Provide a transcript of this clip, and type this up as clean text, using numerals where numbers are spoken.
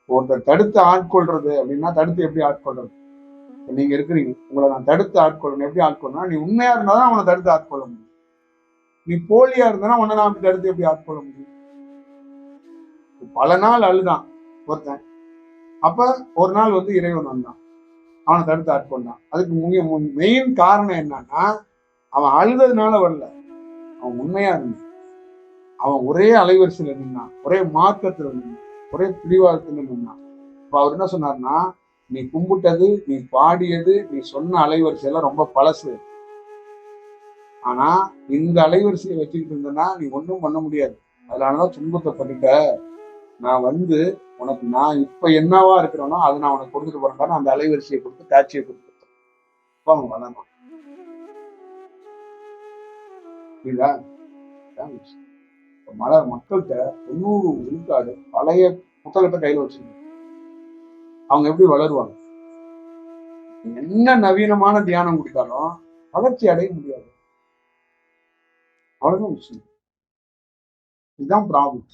ஒருத்தர் தடுத்து ஆட்கொள்றது அப்படின்னா தடுத்து எப்படி ஆட்கொள்றது? நீங்க இருக்கிறீங்க, உங்களை நான் தடுத்து ஆட்கொள்ளணும். எப்படி ஆட்கொள்ளணும்? நீ உண்மையா இருந்தாதான் அவனை தடுத்து ஆட்கொள்ள முடியும். நீ போலியா இருந்தானா உன்னை நான் தடுத்து எப்படி ஆட்கொள்ள முடியும்? பல நாள் அழுதான் ஒருத்தன். அப்ப ஒரு நாள் இறைவன் வந்தான், அவனை தடுத்து ஆட்கொண்டான். அதுக்கு மெயின் காரணம் என்னன்னா, அவன் அழுததுனால வரல, அவன் உண்மையா இருந்தான். அவன் ஒரே அலைவரிசையில நின்னான், ஒரே மார்க்கத்துல நின்னான், ஒரே பிடிவாதத்துல நின்னான். இப்ப அவர் என்ன சொன்னார்னா, நீ கும்பிட்டது, நீ பாடியது, நீ சொன்ன அலைவரிசையெல்லாம் ரொம்ப பழசு. ஆனா இந்த அலைவரிசையை வச்சுக்கிட்டு இருந்தனா நீ ஒன்றும் பண்ண முடியாது. அதனாலதான் துன்பத்தை பண்ணிட்ட. நான் உனக்கு நான் இப்ப என்னவா இருக்கிறேனோ அதை நான் உனக்கு கொடுத்துட்டு போறேன். அந்த அலைவரிசையை கொடுத்து காட்சியை கொடுத்து அவன் வளரணும். மக்கள்கிட்ட 90 விழுக்காடு பழைய புத்தகத்தை கையில வச்சிருக்க. அவங்க எப்படி வளருவாங்க? என்ன நவீனமான தியானம் கொடுத்தாலும் வளர்ச்சி அடைய முடியாது. அவ்வளவுதான் விஷயம். இதுதான் ப்ராப்ளம்.